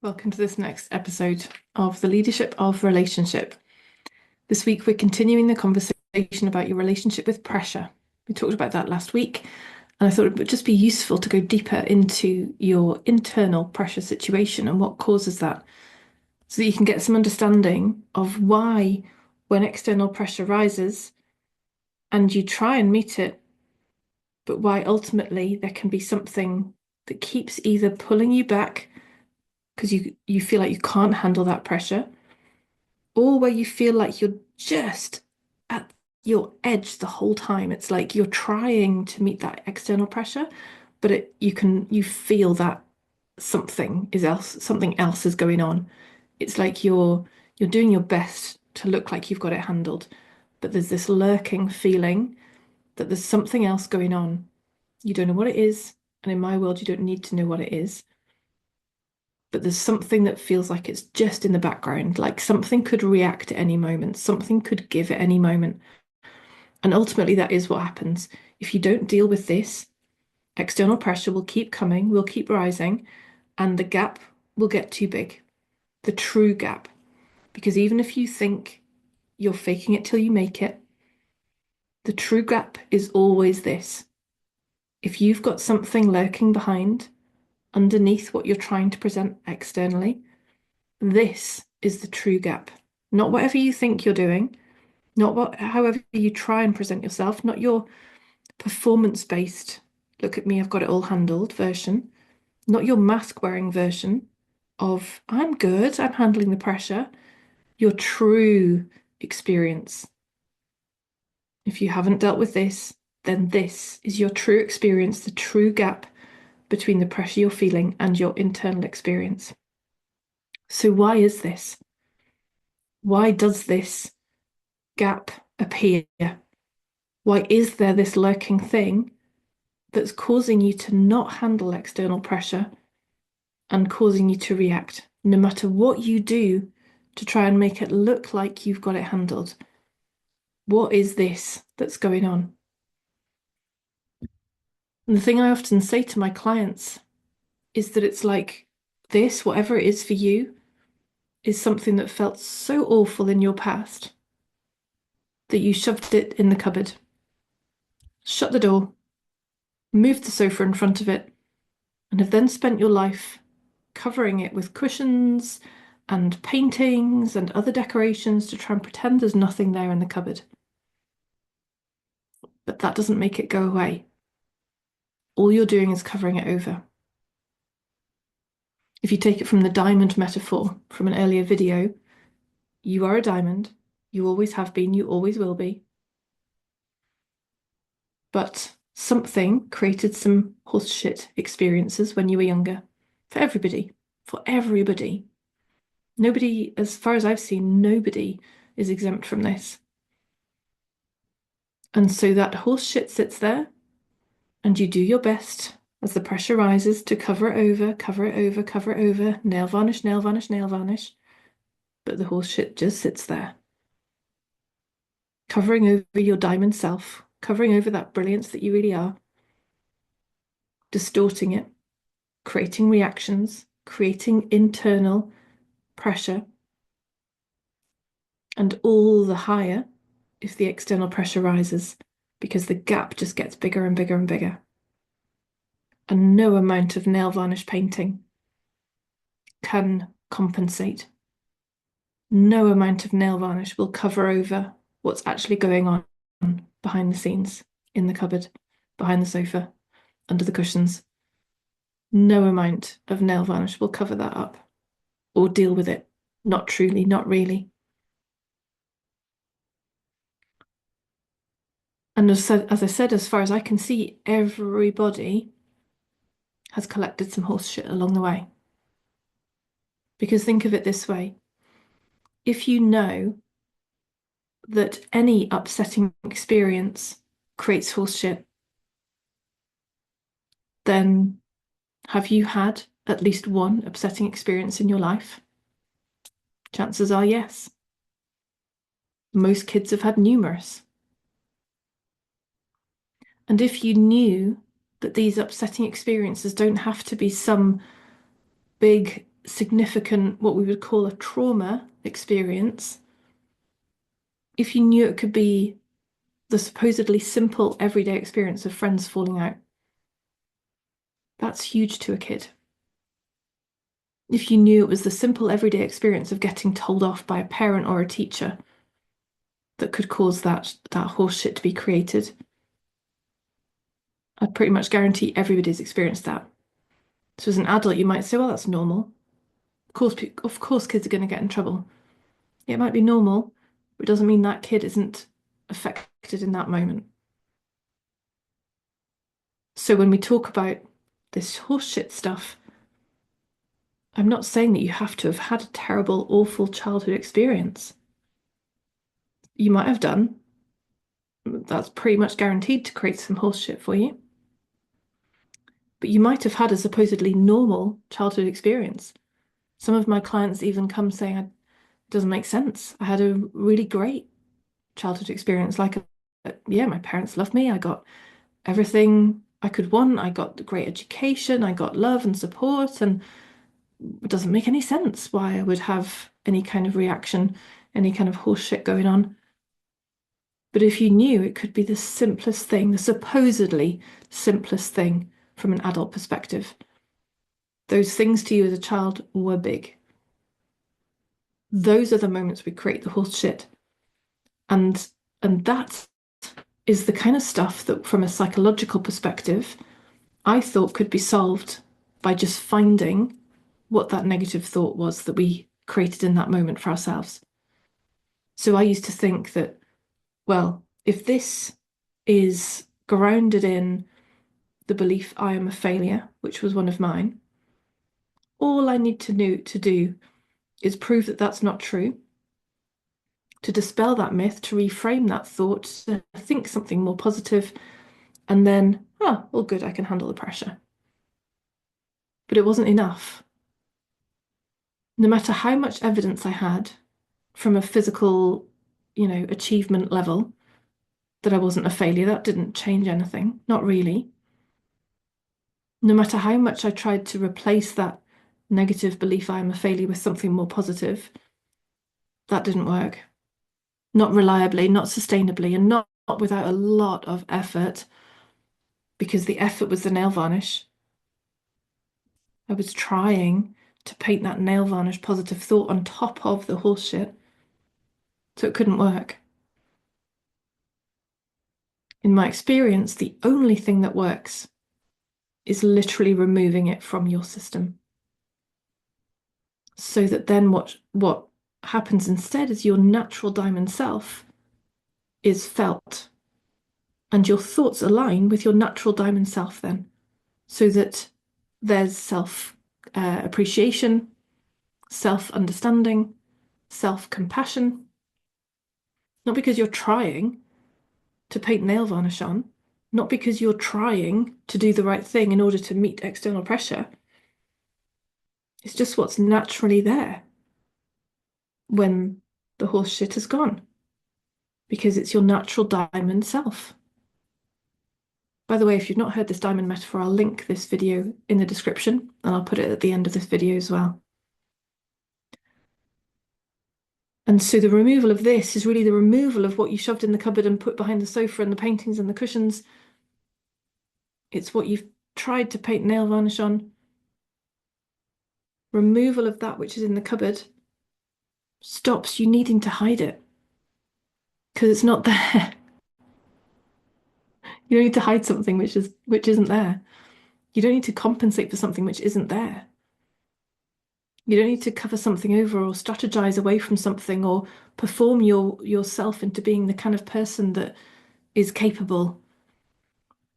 Welcome to this next episode of The Leadership of Relationship. This week, we're continuing the conversation about your relationship with pressure. We talked about that last week, and I thought it would just be useful to go deeper into your internal pressure situation and what causes that, so that you can get some understanding of why, when external pressure rises and you try and meet it, but why ultimately there can be something that keeps either pulling you back because you feel like you can't handle that pressure, or where you feel like you're just at your edge the whole time. It's like you're trying to meet that external pressure, but you feel that something else is going on. It's like you're doing your best to look like you've got it handled, but there's this lurking feeling that there's something else going on. You don't know what it is, and in my world, you don't need to know what it is, but there's something that feels like it's just in the background, like something could react at any moment, something could give at any moment. And ultimately, that is what happens. If you don't deal with this, external pressure will keep coming, will keep rising, and the gap will get too big, the true gap. Because even if you think you're faking it till you make it, the true gap is always this. If you've got something lurking behind, underneath what you're trying to present externally, this is the true gap. Not whatever you think you're doing, not however you try and present yourself, not your performance-based, look at me, I've got it all handled version, not your mask-wearing version of I'm good, I'm handling the pressure, your true experience. If you haven't dealt with this, then this is your true experience, the true gap between the pressure you're feeling and your internal experience. So why is this? Why does this gap appear? Why is there this lurking thing that's causing you to not handle external pressure and causing you to react, no matter what you do to try and make it look like you've got it handled? What is this that's going on? And the thing I often say to my clients is that it's like this, whatever it is for you, is something that felt so awful in your past that you shoved it in the cupboard, shut the door, moved the sofa in front of it, and have then spent your life covering it with cushions and paintings and other decorations to try and pretend there's nothing there in the cupboard. But that doesn't make it go away. All you're doing is covering it over. If you take it from the diamond metaphor from an earlier video, you are a diamond. You always have been, you always will be. But something created some horseshit experiences when you were younger. For everybody. For everybody. Nobody, as far as I've seen, nobody is exempt from this. And so that horse shit sits there, and you do your best as the pressure rises to cover it over, cover it over, cover it over, nail varnish, nail varnish, nail varnish. But the horse shit just sits there, covering over your diamond self, covering over that brilliance that you really are, distorting it, creating reactions, creating internal pressure, and all the higher if the external pressure rises, because the gap just gets bigger and bigger and bigger. And no amount of nail varnish painting can compensate. No amount of nail varnish will cover over what's actually going on behind the scenes, in the cupboard, behind the sofa, under the cushions. No amount of nail varnish will cover that up or deal with it. Not truly, not really. And as I said, as far as I can see, everybody has collected some horse shit along the way. Because think of it this way. If you know that any upsetting experience creates horse shit, then have you had at least one upsetting experience in your life? Chances are yes. Most kids have had numerous. And if you knew that these upsetting experiences don't have to be some big significant, what we would call a trauma experience, if you knew it could be the supposedly simple everyday experience of friends falling out, that's huge to a kid. If you knew it was the simple everyday experience of getting told off by a parent or a teacher that could cause that horse shit to be created, I'd pretty much guarantee everybody's experienced that. So as an adult, you might say, well, that's normal. Of course, kids are going to get in trouble. Yeah, it might be normal, but it doesn't mean that kid isn't affected in that moment. So when we talk about this horseshit stuff, I'm not saying that you have to have had a terrible, awful childhood experience. You might have done. That's pretty much guaranteed to create some horseshit for you. But you might have had a supposedly normal childhood experience. Some of my clients even come saying, it doesn't make sense. I had a really great childhood experience. Like, yeah, my parents loved me. I got everything I could want. I got great education. I got love and support. And it doesn't make any sense why I would have any kind of reaction, any kind of horse shit going on. But if you knew it could be the simplest thing, the supposedly simplest thing from an adult perspective, those things to you as a child were big. Those are the moments we create the horse shit. And that is the kind of stuff that from a psychological perspective, I thought could be solved by just finding what that negative thought was that we created in that moment for ourselves. So I used to think that, well, if this is grounded in the belief I am a failure, which was one of mine, all I need to do is prove that that's not true, to dispel that myth, to reframe that thought, to think something more positive, and then, well, good, I can handle the pressure. But it wasn't enough. No matter how much evidence I had from a physical, achievement level that I wasn't a failure, that didn't change anything. Not really. No matter how much I tried to replace that negative belief I am a failure with something more positive, that didn't work. Not reliably, not sustainably, and not without a lot of effort, because the effort was the nail varnish. I was trying to paint that nail varnish positive thought on top of the horseshit, so it couldn't work. In my experience, the only thing that works is literally removing it from your system. So that then what happens instead is your natural diamond self is felt, and your thoughts align with your natural diamond self then, so that there's self appreciation, self understanding, self compassion. Not because you're trying to paint nail varnish on, not because you're trying to do the right thing in order to meet external pressure. It's just what's naturally there when the horse shit has gone, because it's your natural diamond self. By the way, if you've not heard this diamond metaphor, I'll link this video in the description and I'll put it at the end of this video as well. And so the removal of this is really the removal of what you shoved in the cupboard and put behind the sofa and the paintings and the cushions. It's what you've tried to paint nail varnish on. Removal of that which is in the cupboard stops you needing to hide it because it's not there. You don't need to hide something which isn't there. You don't need to compensate for something which isn't there. You don't need to cover something over or strategize away from something or perform yourself into being the kind of person that is capable.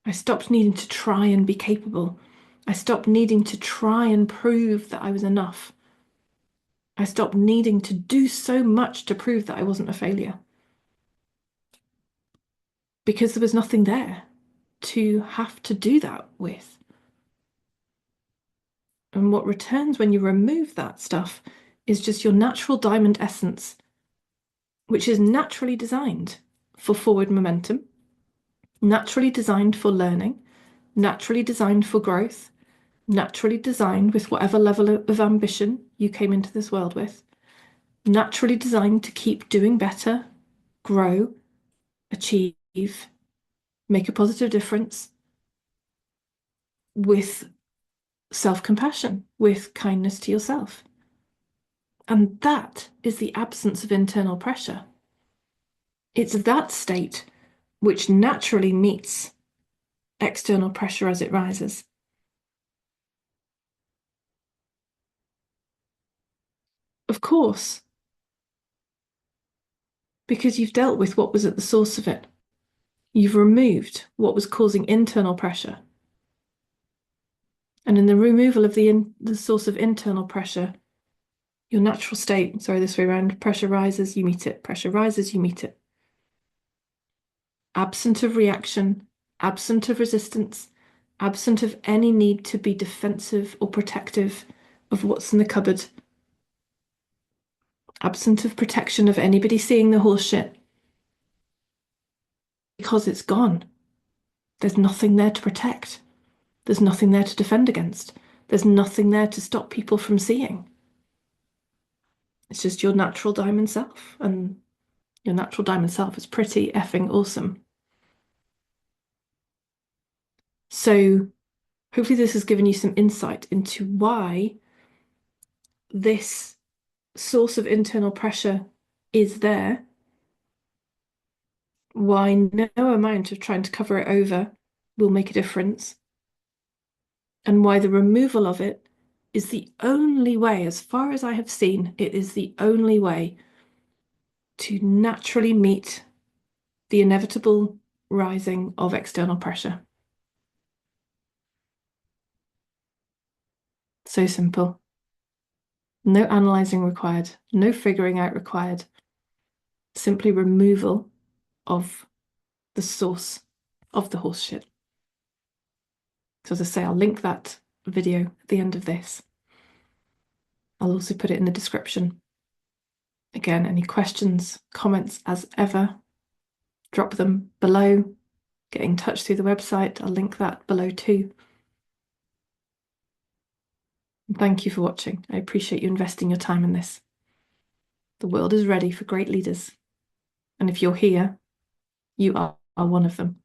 I stopped needing to try and be capable. I stopped needing to try and prove that I was enough. I stopped needing to do so much to prove that I wasn't a failure. Because there was nothing there to have to do that with. And what returns when you remove that stuff is just your natural diamond essence, which is naturally designed for forward momentum, naturally designed for learning, naturally designed for growth, naturally designed with whatever level of ambition you came into this world with, naturally designed to keep doing better, grow, achieve, make a positive difference with self-compassion, with kindness to yourself. And that is the absence of internal pressure. It's that state which naturally meets external pressure as it rises. Of course, because you've dealt with what was at the source of it. You've removed what was causing internal pressure. And in the removal of the source of internal pressure, your natural state, sorry, this way around, pressure rises, you meet it. Pressure rises, you meet it. Absent of reaction, absent of resistance, absent of any need to be defensive or protective of what's in the cupboard, absent of protection of anybody seeing the horse shit, because it's gone. There's nothing there to protect. There's nothing there to defend against. There's nothing there to stop people from seeing. It's just your natural diamond self. And your natural diamond self is pretty effing awesome. So hopefully this has given you some insight into why this source of internal pressure is there, why no amount of trying to cover it over will make a difference, and why the removal of it is the only way, as far as I have seen, it is the only way to naturally meet the inevitable rising of external pressure. So simple. No analyzing required, no figuring out required. Simply removal of the source of the horse shit. So as I say, I'll link that video at the end of this. I'll also put it in the description. Again, any questions, comments, as ever, drop them below. Get in touch through the website. I'll link that below too. And thank you for watching. I appreciate you investing your time in this. The world is ready for great leaders. And if you're here, you are one of them.